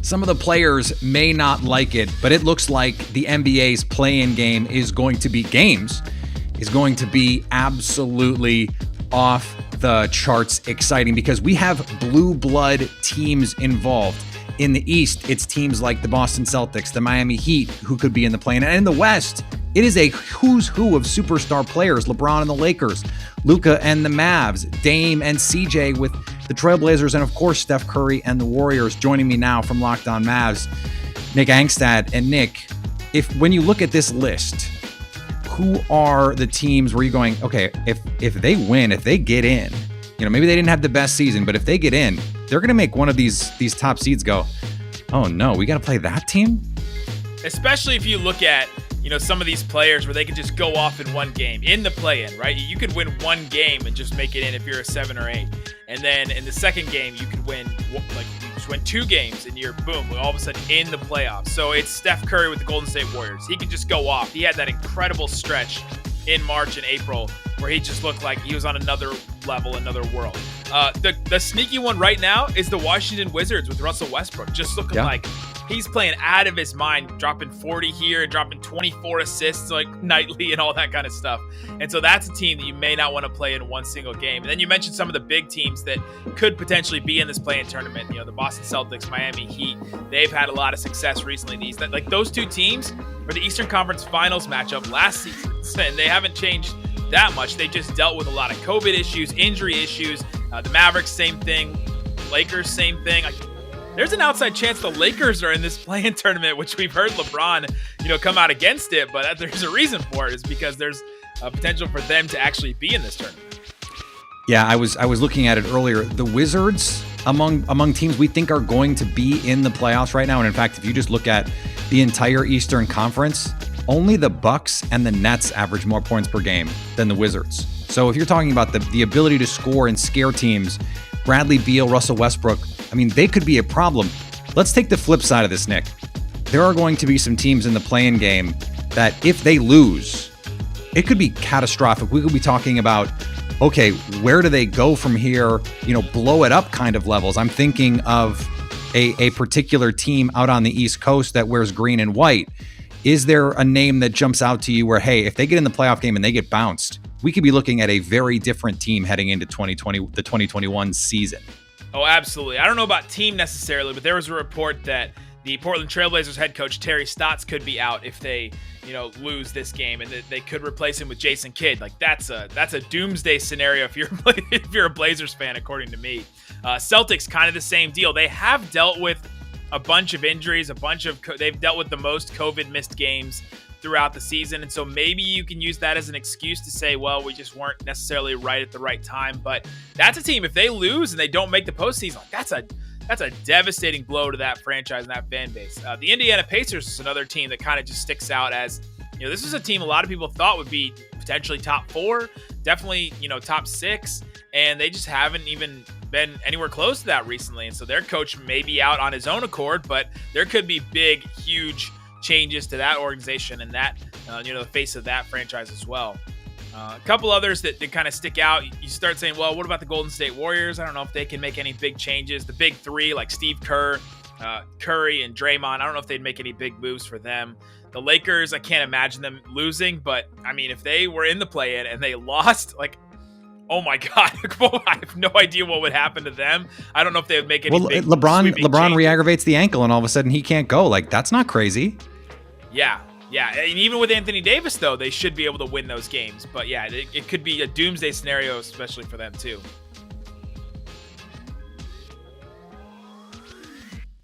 Some of the players may not like it, but it looks like the NBA's play-in game is going to be absolutely off the charts exciting because we have blue blood teams involved. In the East, it's teams like the Boston Celtics, the Miami Heat, who could be in the play-in. And in the West, it is a who's who of superstar players. LeBron and the Lakers, Luka and the Mavs, Dame and CJ with the Trailblazers, and of course, Steph Curry and the Warriors. Joining me now from Locked On Mavs, Nick Angstadt. And Nick, when you look at this list, who are the teams where you're going, okay, if they win, if they get in, maybe they didn't have the best season, but if they get in, they're going to make one of these top seeds go, oh no, we got to play that team? Especially if you look at, some of these players where they can just go off in one game in the play-in, right? You could win one game and just make it in if you're a 7 or 8. And then in the second game, you could win, you just win 2 games and you're, boom, all of a sudden in the playoffs. So it's Steph Curry with the Golden State Warriors. He could just go off. He had that incredible stretch in March and April where he just looked like he was on another level, another world. The sneaky one right now is the Washington Wizards with Russell Westbrook, just looking like he's playing out of his mind, dropping 40 here and dropping 24 assists like nightly and all that kind of stuff. And so that's a team that you may not want to play in one single game. And then you mentioned some of the big teams that could potentially be in this play-in tournament. The Boston Celtics, Miami Heat, they've had a lot of success recently. Those two teams were the Eastern Conference Finals matchup last season, and they haven't changed that much. They just dealt with a lot of COVID issues, injury issues. The Mavericks, same thing. Lakers, same thing. There's an outside chance the Lakers are in this play-in tournament, which we've heard LeBron, come out against it, but there's a reason for it. Is because there's a potential for them to actually be in this tournament. Yeah, I was looking at it earlier. The Wizards, among teams we think are going to be in the playoffs right now, and in fact, if you just look at the entire Eastern Conference, only the Bucks and the Nets average more points per game than the Wizards. So if you're talking about the ability to score and scare teams, Bradley Beal, Russell Westbrook, they could be a problem. Let's take the flip side of this, Nick. There are going to be some teams in the play-in game that if they lose, it could be catastrophic. We could be talking about, okay, where do they go from here? Blow it up kind of levels. I'm thinking of a particular team out on the East Coast that wears green and white. Is there a name that jumps out to you where, hey, if they get in the playoff game and they get bounced, we could be looking at a very different team heading into 2020, the 2021 season? Oh, absolutely. I don't know about team necessarily, but there was a report that the Portland Trailblazers head coach Terry Stotts could be out if they, lose this game, and that they could replace him with Jason Kidd. That's a doomsday scenario if you're a Blazers fan, according to me. Celtics, kind of the same deal. They have dealt with a bunch of injuries, they've dealt with the most COVID missed games throughout the season. And so maybe you can use that as an excuse to say, well, we just weren't necessarily right at the right time. But that's a team, if they lose and they don't make the postseason, that's a devastating blow to that franchise and that fan base. The Indiana Pacers is another team that kind of just sticks out as, this is a team a lot of people thought would be potentially top 4, definitely, top 6, and they just haven't even been anywhere close to that recently. And so their coach may be out on his own accord, but there could be big, huge changes to that organization and that, the face of that franchise as well. A couple others that kind of stick out. You start saying, well, what about the Golden State Warriors? I don't know if they can make any big changes. The big 3, like Steve Kerr, Curry, and Draymond, I don't know if they'd make any big moves for them. The Lakers, I can't imagine them losing, but if they were in the play-in and they lost, oh my God, I have no idea what would happen to them. I don't know if they would make any big LeBron re-aggravates the ankle and all of a sudden he can't go. That's not crazy. Yeah. And even with Anthony Davis, though, they should be able to win those games. But yeah, it could be a doomsday scenario, especially for them too.